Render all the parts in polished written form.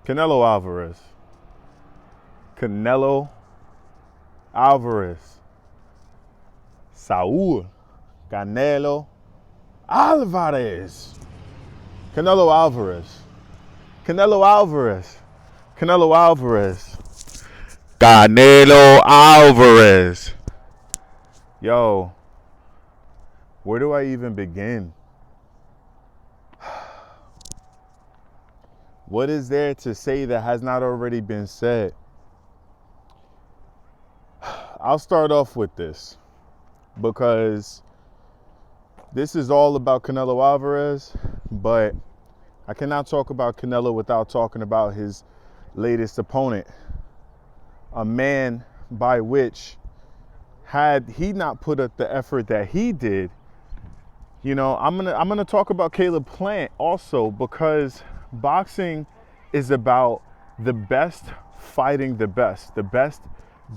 Canelo Alvarez. Canelo Alvarez. Saúl Canelo Alvarez. Canelo Alvarez. Canelo Alvarez. Canelo Alvarez. Canelo Alvarez. Yo, where do I even begin? What is there to say that has not already been said? I'll start off with this because this is all about Canelo Alvarez, but I cannot talk about Canelo without talking about his latest opponent, a man by which, had he not put up the effort that he did, you know, I'm gonna talk about Caleb Plant also, because boxing is about the best fighting the best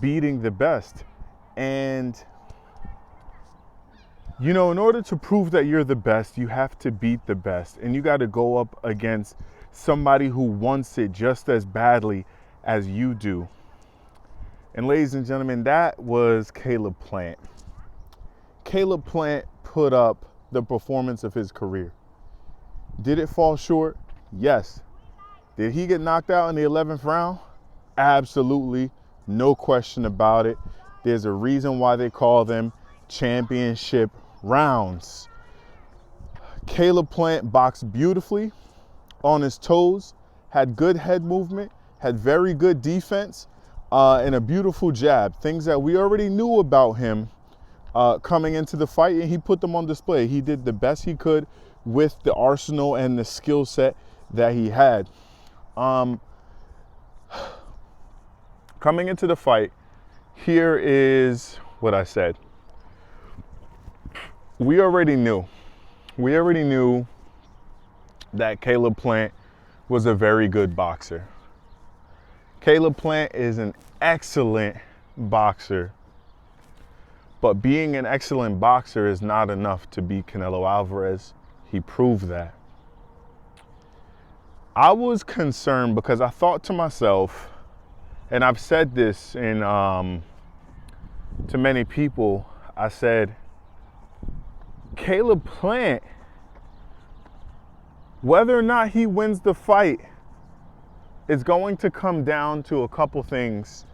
beating the best. And, you know, in order to prove that you're the best, you have to beat the best. And you got to go up against somebody who wants it just as badly as you do. And ladies and gentlemen, that was Caleb Plant. Caleb Plant put up the performance of his career. Did it fall short? Yes. Did he get knocked out in the 11th round? Absolutely. No question about it. There's a reason why they call them championship rounds. Caleb Plant boxed beautifully, on his toes, had good head movement, had very good defense, and a beautiful jab. Things that we already knew about him coming into the fight, and he put them on display. He did the best he could with the arsenal and the skill set that he had. Coming into the fight, here is what I said. We already knew that Caleb Plant was a very good boxer. Caleb Plant is an excellent boxer, but being an excellent boxer is not enough to beat Canelo Alvarez. He proved that. I was concerned because I thought to myself, and I've said this to many people, I said, Caleb Plant, whether or not he wins the fight, is going to come down to a couple things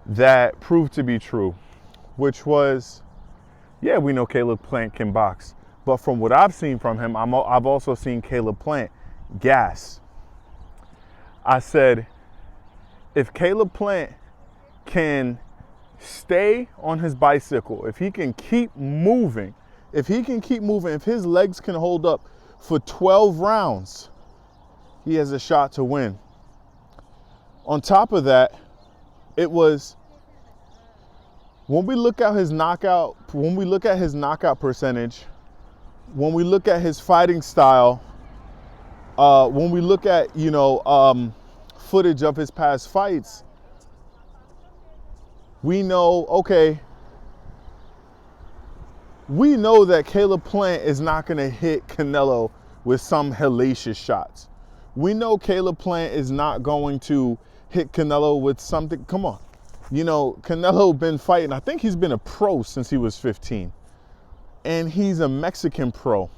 that proved to be true, which was, yeah, we know Caleb Plant can box, but from what I've seen from him, I've also seen Caleb Plant gas. I said, if Caleb Plant can stay on his bicycle, if he can keep moving, if his legs can hold up for 12 rounds, he has a shot to win. On top of that, it was, when we look at his knockout percentage, when we look at his fighting style, when we look at, footage of his past fights, we know that Caleb Plant is not going to hit Canelo with some hellacious shots. We know Caleb Plant is not going to hit Canelo with something. Come on. You know, Canelo been fighting. I think he's been a pro since he was 15. And he's a Mexican pro.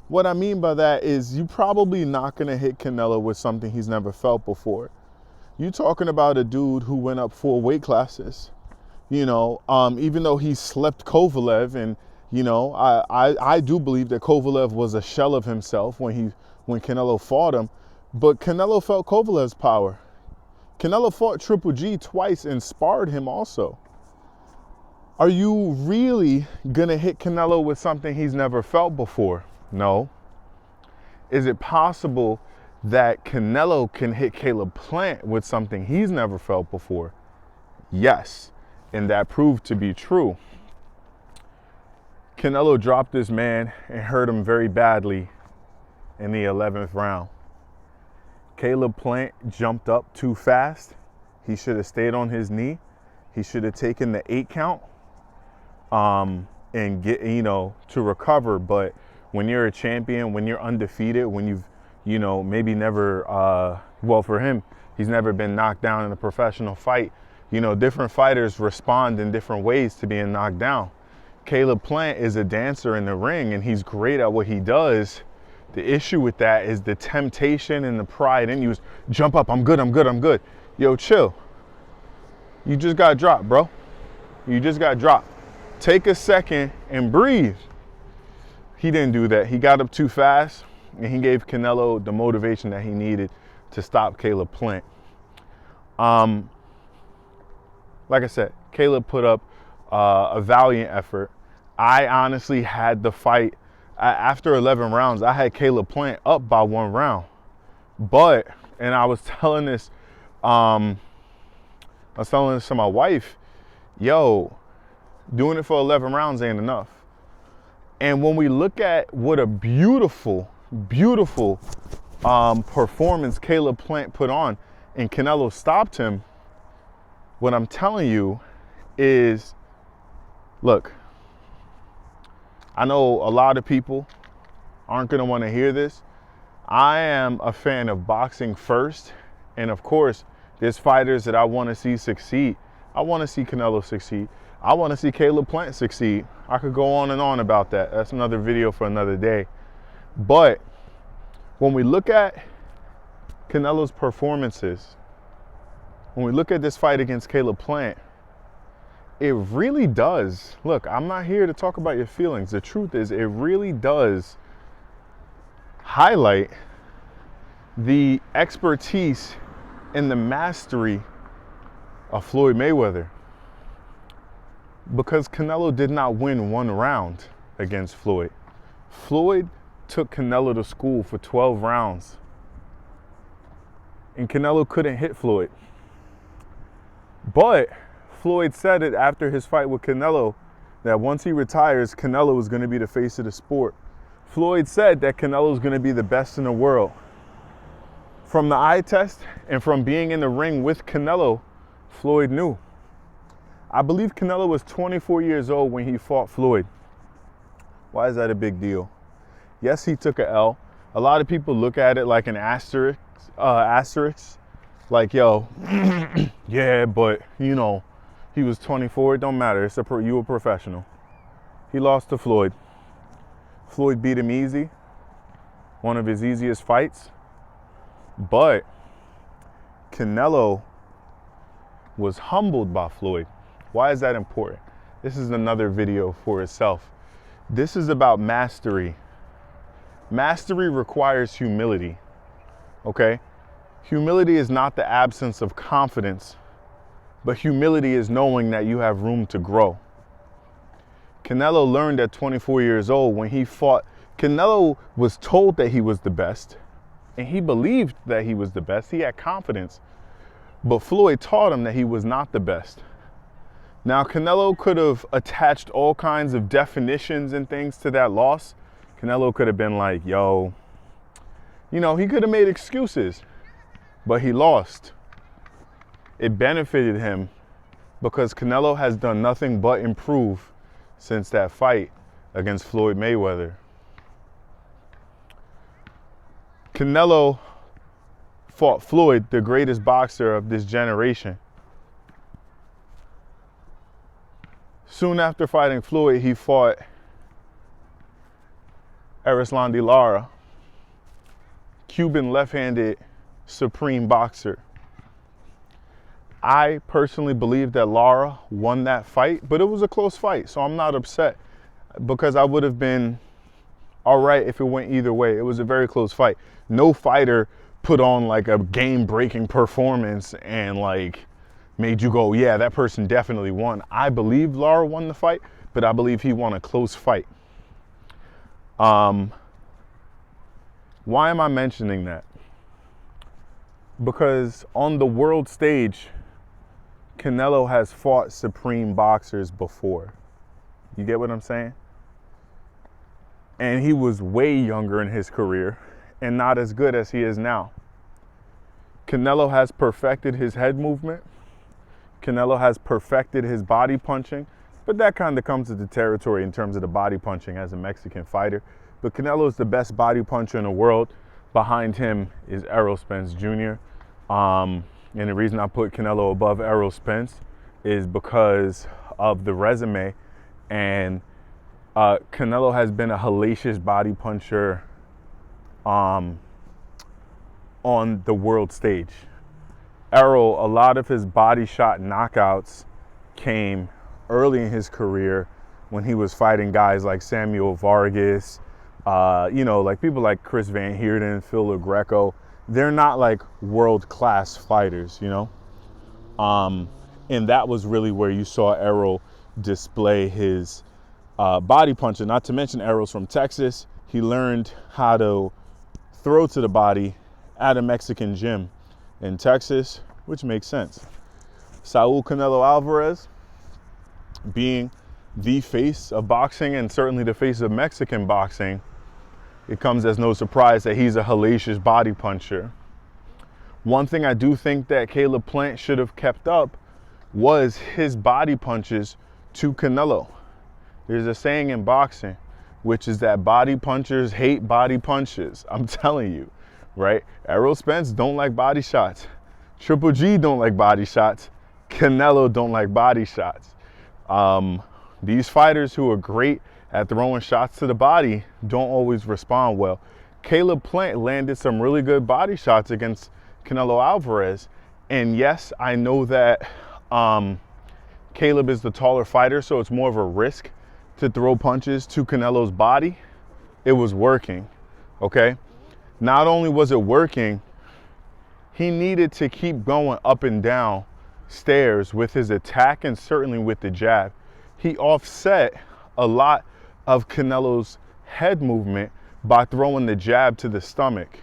What I mean by that is you're probably not going to hit Canelo with something he's never felt before. You're talking about a dude who went up 4 weight classes. You know, even though he slept Kovalev, and, you know, I do believe that Kovalev was a shell of himself when Canelo fought him. But Canelo felt Kovalev's power. Canelo fought Triple G twice and sparred him also. Are you really going to hit Canelo with something he's never felt before? No. Is it possible that Canelo can hit Caleb Plant with something he's never felt before? Yes. And that proved to be true. Canelo dropped this man and hurt him very badly in the 11th round. Caleb Plant jumped up too fast. He should have stayed on his knee. He should have taken the 8 count and get, to recover. But when you're a champion, when you're undefeated, when you know, maybe never, well, for him, he's never been knocked down in a professional fight. You know, different fighters respond in different ways to being knocked down. Caleb Plant is a dancer in the ring, and he's great at what he does. The issue with that is the temptation and the pride in you is, jump up, I'm good, I'm good, I'm good. Yo, chill. You just got dropped, bro. You just got dropped. Take a second and breathe. He didn't do that. He got up too fast, and he gave Canelo the motivation that he needed to stop Caleb Plant. Like I said, Caleb put up a valiant effort. I honestly had the fight, after 11 rounds, I had Caleb Plant up by 1 round. But, and I was telling this, to my wife, yo, doing it for 11 rounds ain't enough. And when we look at what a beautiful, beautiful performance Caleb Plant put on, and Canelo stopped him, what I'm telling you is, look, I know a lot of people aren't going to want to hear this. I am a fan of boxing first. And of course, there's fighters that I want to see succeed. I want to see Canelo succeed. I want to see Caleb Plant succeed. I could go on and on about that. That's another video for another day. But when we look at Canelo's performances, when we look at this fight against Caleb Plant, it really does. Look, I'm not here to talk about your feelings. The truth is, it really does highlight the expertise and the mastery of Floyd Mayweather. Because Canelo did not win 1 round against Floyd. Floyd took Canelo to school for 12 rounds. And Canelo couldn't hit Floyd. But Floyd said it after his fight with Canelo, that once he retires, Canelo was going to be the face of the sport. Floyd said that Canelo is going to be the best in the world. From the eye test and from being in the ring with Canelo, Floyd knew. I believe Canelo was 24 years old when he fought Floyd. Why is that a big deal? Yes, he took a L. A lot of people look at it like an asterisk. Like, yo, yeah, but, you know, he was 24. It don't matter. You a professional. He lost to Floyd. Floyd beat him easy. One of his easiest fights. But Canelo was humbled by Floyd. Why is that important? This is another video for itself. This is about mastery. Mastery requires humility, okay? Humility is not the absence of confidence, but humility is knowing that you have room to grow. Canelo learned at 24 years old when he fought. Canelo was told that he was the best, and he believed that he was the best. He had confidence, but Floyd taught him that he was not the best. Now, Canelo could have attached all kinds of definitions and things to that loss. Canelo could have been like, yo, you know, he could have made excuses, but he lost. It benefited him because Canelo has done nothing but improve since that fight against Floyd Mayweather. Canelo fought Floyd, the greatest boxer of this generation. Soon after fighting Floyd, he fought Erislandy Lara, Cuban left-handed supreme boxer. I personally believe that Lara won that fight, but it was a close fight, so I'm not upset because I would have been all right if it went either way. It was a very close fight. No fighter put on like a game-breaking performance and like made you go, yeah, that person definitely won. I believe Lara won the fight, but I believe he won a close fight. Why am I mentioning that? Because on the world stage, Canelo has fought supreme boxers before. You get what I'm saying? And he was way younger in his career and not as good as he is now. Canelo has perfected his head movement. Canelo has perfected his body punching, but that kind of comes with the territory in terms of the body punching as a Mexican fighter. But Canelo is the best body puncher in the world. Behind him is Errol Spence Jr. And the reason I put Canelo above Errol Spence is because of the resume. And Canelo has been a hellacious body puncher on the world stage. Errol, a lot of his body shot knockouts came early in his career when he was fighting guys like Samuel Vargas, like people like Chris Van Heerden, Phil LaGreco. They're not like world-class fighters, and that was really where you saw Errol display his body punching. Not to mention Errol's from Texas. He learned how to throw to the body at a Mexican gym in Texas, which makes sense. Saul Canelo Alvarez, being the face of boxing and certainly the face of Mexican boxing, it comes as no surprise that he's a hellacious body puncher. One thing I do think that Caleb Plant should have kept up was his body punches to Canelo. There's a saying in boxing, which is that body punchers hate body punches. I'm telling you, right? Errol Spence don't like body shots. Triple G don't like body shots. Canelo don't like body shots. These fighters who are great at throwing shots to the body don't always respond well. Caleb Plant landed some really good body shots against Canelo Alvarez. And yes, I know that Caleb is the taller fighter, so it's more of a risk to throw punches to Canelo's body. It was working, okay? Not only was it working, he needed to keep going up and down stairs with his attack and certainly with the jab. He offset a lot of Canelo's head movement by throwing the jab to the stomach,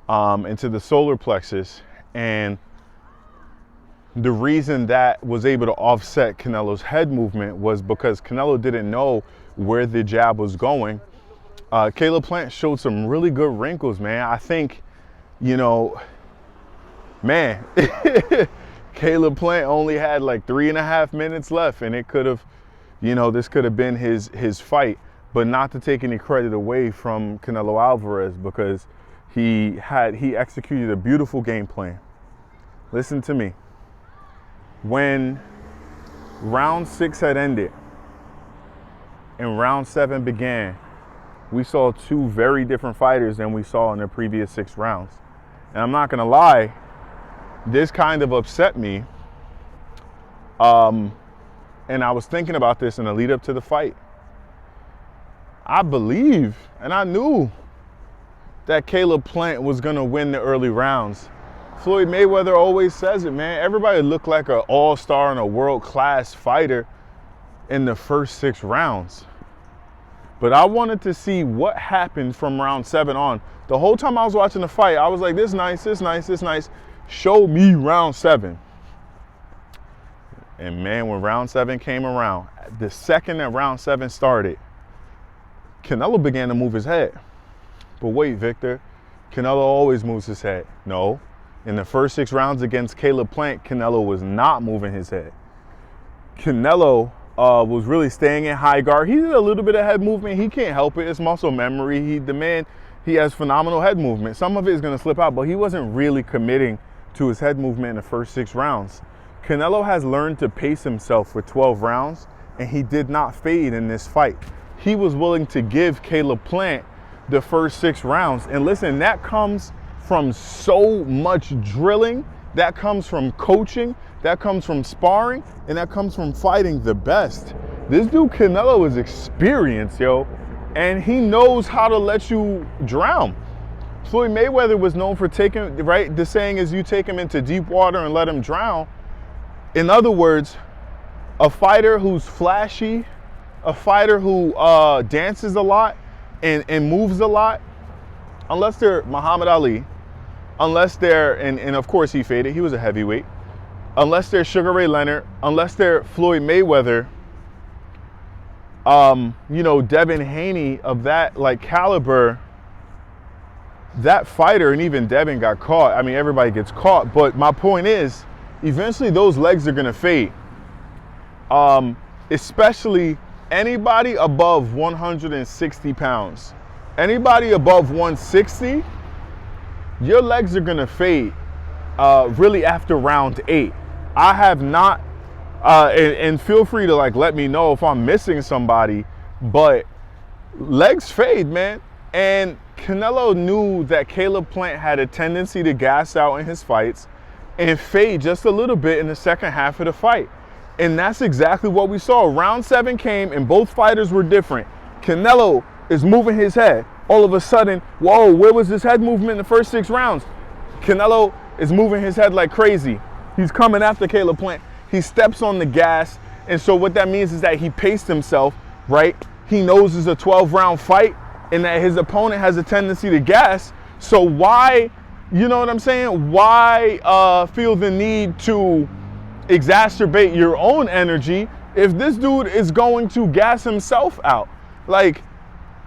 into the solar plexus. And the reason that was able to offset Canelo's head movement was because Canelo didn't know where the jab was going. Caleb Plant showed some really good wrinkles, man. I think, Caleb Plant only had like 3.5 minutes left, and it could have, this could have been his fight. But not to take any credit away from Canelo Alvarez, because he executed a beautiful game plan. Listen to me. When round 6 had ended and round 7 began, we saw two very different fighters than we saw in the previous 6 rounds. And I'm not gonna lie, this kind of upset me. And I was thinking about this in the lead up to the fight. I believe and I knew that Caleb Plant was gonna win the early rounds. Floyd Mayweather always says it, man. Everybody looked like an all-star and a world-class fighter in the first 6 rounds. But I wanted to see what happened from round 7 on. The whole time I was watching the fight, I was like, this nice, this nice, this nice. Show me round 7. And man, when round 7 came around, the second that round 7 started, Canelo began to move his head. But wait, Victor, Canelo always moves his head. No. In the first 6 rounds against Caleb Plant, Canelo was not moving his head. Canelo was really staying in high guard. He did a little bit of head movement. He can't help it. It's muscle memory. He has phenomenal head movement. Some of it is going to slip out, but he wasn't really committing to his head movement in the first 6 rounds. Canelo has learned to pace himself for 12 rounds, and he did not fade in this fight. He was willing to give Caleb Plant the first 6 rounds. And listen, that comes from so much drilling, that comes from coaching, that comes from sparring, and that comes from fighting the best. This dude Canelo is experienced, yo, and he knows how to let you drown. Floyd Mayweather was known for taking, right, the saying is you take him into deep water and let him drown. In other words, a fighter who's flashy, a fighter who dances a lot and moves a lot, unless they're Muhammad Ali, unless they're, and of course he faded, he was a heavyweight, unless they're Sugar Ray Leonard, unless they're Floyd Mayweather, Devin Haney of that like caliber, that fighter, and even Devin got caught. I mean, everybody gets caught, but my point is, eventually those legs are gonna fade. Especially anybody above 160 pounds. Anybody above 160, your legs are going to fade really after round 8. I have not, and feel free to like let me know if I'm missing somebody, but legs fade, man. And Canelo knew that Caleb Plant had a tendency to gas out in his fights and fade just a little bit in the second half of the fight. And that's exactly what we saw. Round 7 came and both fighters were different. Canelo is moving his head. All of a sudden, whoa, where was his head movement in the first 6 rounds? Canelo is moving his head like crazy. He's coming after Caleb Plant. He steps on the gas. And so what that means is that he paced himself, right? He knows it's a 12-round fight and that his opponent has a tendency to gas. So why, you know what I'm saying? Why feel the need to exacerbate your own energy if this dude is going to gas himself out? Like,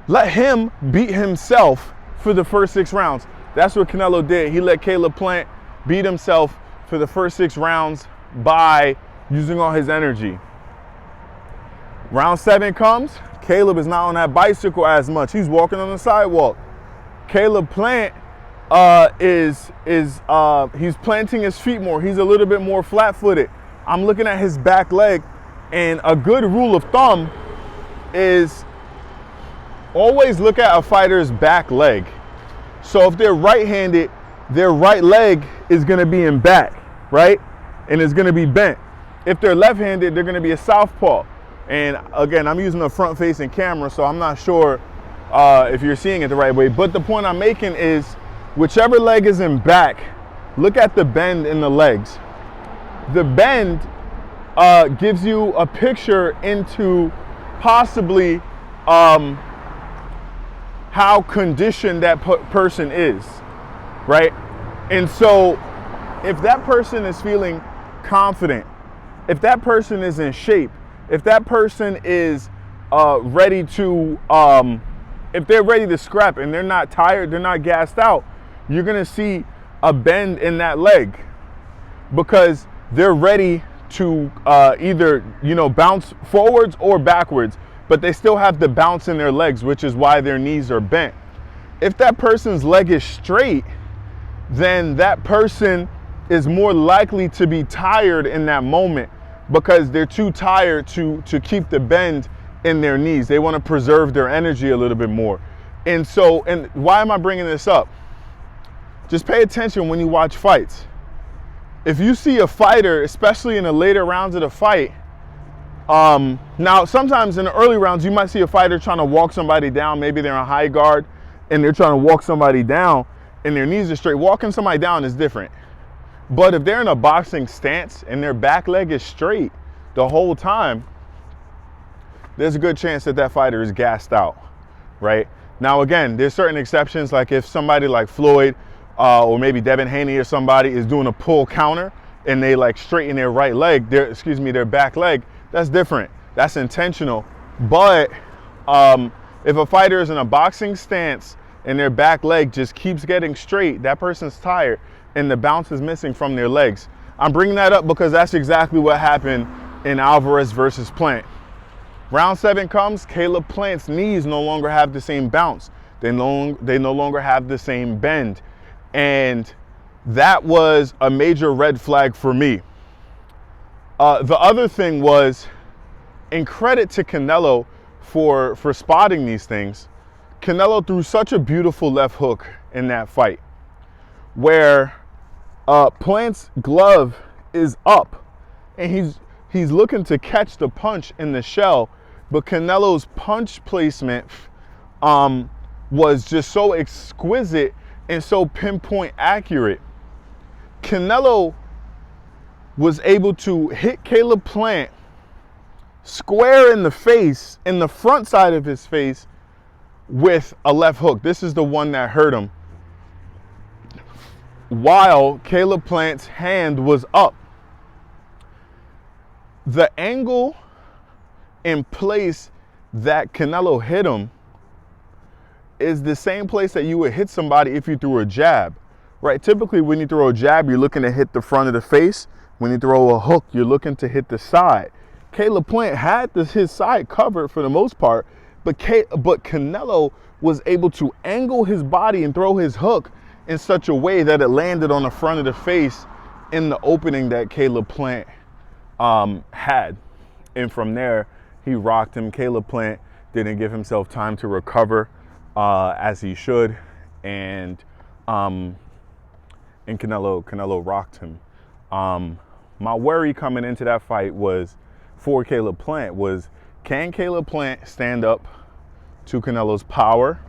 let him beat himself for the first 6 rounds. That's what Canelo did. He let Caleb Plant beat himself for the first 6 rounds by using all his energy. Round 7 comes. Caleb is not on that bicycle as much. He's walking on the sidewalk. Caleb Plant he's planting his feet more. He's a little bit more flat-footed. I'm looking at his back leg, and a good rule of thumb is always look at a fighter's back leg. So if they're right-handed, their right leg is going to be in back, right? And it's going to be bent. If they're left-handed, they're going to be a southpaw. And again, I'm using a front-facing camera, so I'm not sure if you're seeing it the right way. But the point I'm making is, whichever leg is in back, look at the bend in the legs. The bend gives you a picture into possibly how conditioned that person is, right? And so if that person is feeling confident, if that person is in shape, if that person is ready to, if they're ready to scrap and they're not tired, they're not gassed out, you're gonna see a bend in that leg because they're ready to either, bounce forwards or backwards, but they still have the bounce in their legs, which is why their knees are bent. If that person's leg is straight, then that person is more likely to be tired in that moment because they're too tired to keep the bend in their knees. They want to preserve their energy a little bit more. And so, and why am I bringing this up? Just pay attention when you watch fights. If you see a fighter, especially in the later rounds of the fight, now sometimes in the early rounds, you might see a fighter trying to walk somebody down. Maybe they're on high guard and they're trying to walk somebody down and their knees are straight. Walking somebody down is different. But if they're in a boxing stance and their back leg is straight the whole time, there's a good chance that that fighter is gassed out, right? Now, again, there's certain exceptions, like if somebody like Floyd or maybe Devin Haney or somebody is doing a pull counter and they like straighten their right leg, their back leg, that's different. That's intentional. But if a fighter is in a boxing stance and their back leg just keeps getting straight, that person's tired and the bounce is missing from their legs. I'm bringing that up because that's exactly what happened in Alvarez versus Plant. Round 7 comes, Caleb Plant's knees no longer have the same bounce. They no longer have the same bend. And that was a major red flag for me. The other thing was, in credit to Canelo for spotting these things, Canelo threw such a beautiful left hook in that fight where Plant's glove is up and he's looking to catch the punch in the shell, but Canelo's punch placement was just so exquisite and so pinpoint accurate. Canelo was able to hit Caleb Plant square in the face, in the front side of his face, with a left hook. This is the one that hurt him, while Caleb Plant's hand was up. The angle and place that Canelo hit him is the same place that you would hit somebody if you threw a jab, right? Typically when you throw a jab, you're looking to hit the front of the face. When you throw a hook, you're looking to hit the side. Caleb Plant had his side covered for the most part, but Canelo was able to angle his body and throw his hook in such a way that it landed on the front of the face in the opening that Caleb Plant had. And from there, he rocked him. Caleb Plant didn't give himself time to recover as he should, and Canelo rocked him. My worry coming into that fight was for Caleb Plant was, can Caleb Plant stand up to Canelo's power?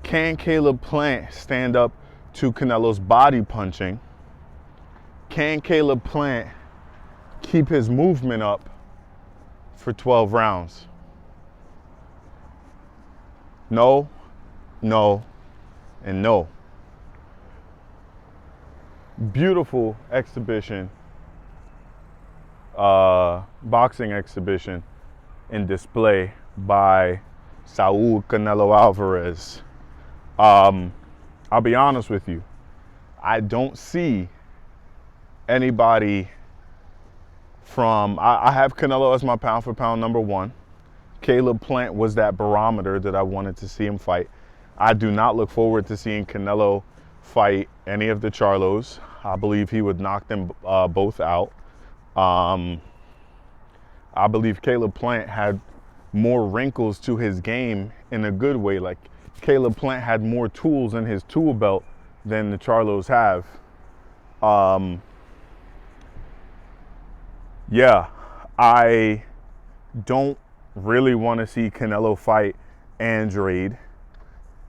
Can Caleb Plant stand up to Canelo's body punching? Can Caleb Plant keep his movement up for 12 rounds? No, no, and no. Beautiful exhibition, boxing exhibition and display by Saul Canelo Alvarez. I'll be honest with you, I don't see anybody from, I have Canelo as my pound for pound number one. Caleb Plant was that barometer that I wanted to see him fight. I do not look forward to seeing Canelo fight any of the Charlos. I believe he would knock them both out. I believe Caleb Plant had more wrinkles to his game in a good way. Like, Caleb Plant had more tools in his tool belt than the Charlos have. Yeah, I don't really want to see Canelo fight Andrade.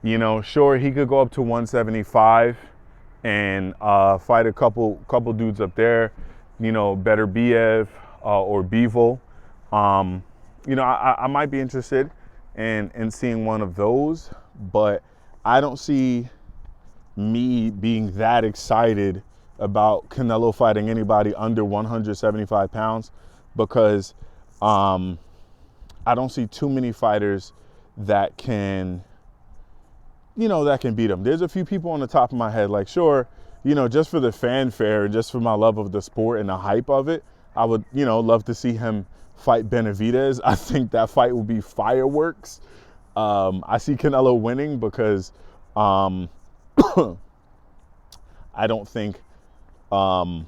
You know, sure, he could go up to 175 and fight a couple dudes up there, you know, better Biev or Bivol. You know, I might be interested in seeing one of those, but I don't see me being that excited about Canelo fighting anybody under 175 pounds because I don't see too many fighters that can, you know, that can beat him. There's a few people on the top of my head, like, sure, you know, just for the fanfare, just for my love of the sport and the hype of it, I would, you know, love to see him fight Benavidez. I think that fight will be fireworks. I see Canelo winning because I don't think, I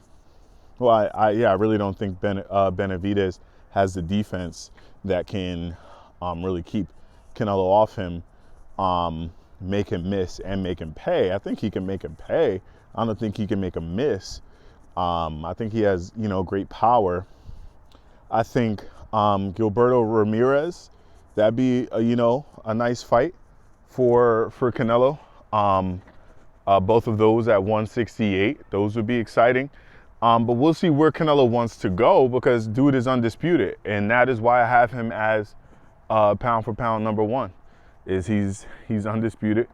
really don't think Benavidez has the defense that can really keep Canelo off him, make him miss and make him pay. I think he can make him pay. I don't think he can make him miss. I think he has, you know, great power. I think Gilberto Ramirez, that'd be, you know, a nice fight for Canelo. Both of those at 168, those would be exciting. But we'll see where Canelo wants to go because dude is undisputed. And that is why I have him as pound for pound number one, is he's undisputed.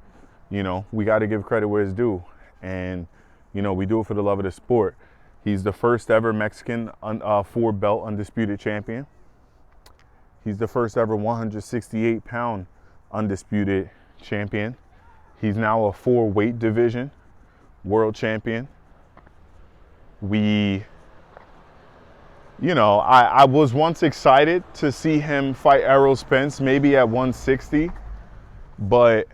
You know, we got to give credit where it's due. And, you know, we do it for the love of the sport. He's the first ever Mexican 4-belt undisputed champion. He's the first ever 168-pound undisputed champion. He's now a 4-weight division world champion. You know, I was once excited to see him fight Errol Spence, maybe at 160, but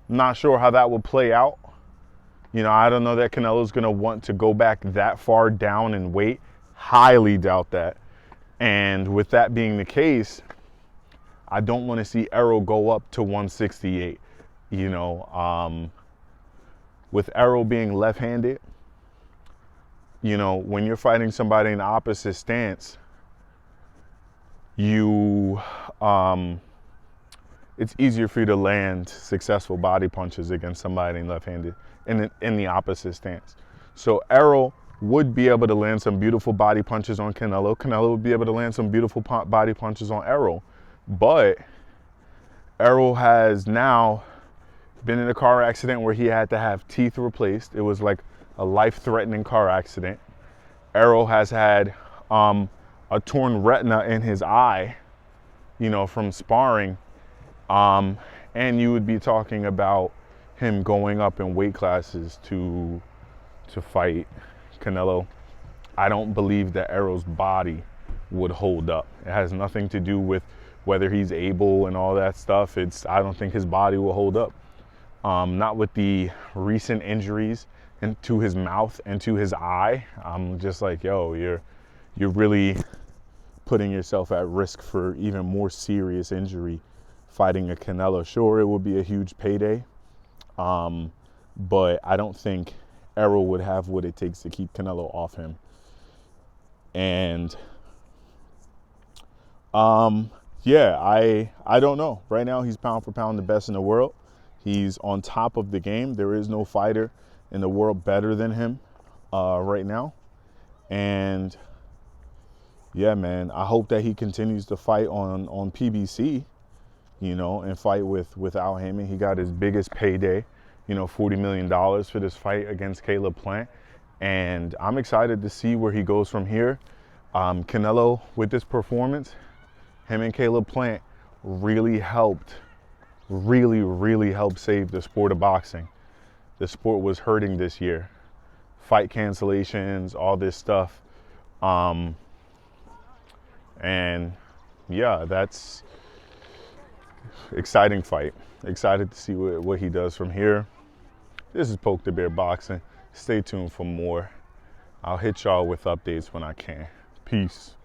I'm not sure how that will play out. You know, I don't know that Canelo's going to want to go back that far down in weight. Highly doubt that. And with that being the case, I don't want to see Errol go up to 168. You know, with Errol being left-handed, you know, when you're fighting somebody in the opposite stance, it's easier for you to land successful body punches against somebody left-handed in the opposite stance. So Errol would be able to land some beautiful body punches on Canelo. Canelo would be able to land some beautiful body punches on Errol. But Errol has now been in a car accident where he had to have teeth replaced. It was like a life-threatening car accident. Errol has had a torn retina in his eye, you know, from sparring. And you would be talking about him going up in weight classes to fight Canelo. I don't believe that Errol's body would hold up. It has nothing to do with whether he's able and all that stuff. I don't think his body will hold up. Not with the recent injuries to his mouth and to his eye. I'm just like, yo, you're really putting yourself at risk for even more serious injury fighting a Canelo. Sure, it would be a huge payday, but I don't think Errol would have what it takes to keep Canelo off him. And yeah, I don't know. Right now, he's pound for pound the best in the world. He's on top of the game. There is no fighter in the world better than him right now. And yeah, man, I hope that he continues to fight on PBC, you know, and fight with Al Haymon. He got his biggest payday, you know, $40 million for this fight against Caleb Plant. And I'm excited to see where he goes from here. Canelo, with this performance, him and Caleb Plant really helped save the sport of boxing. The sport was hurting this year. Fight cancellations, all this stuff. And yeah, that's exciting fight. Excited to see what he does from here. This is Poke the Bear Boxing. Stay tuned for more. I'll hit y'all with updates when I can. Peace.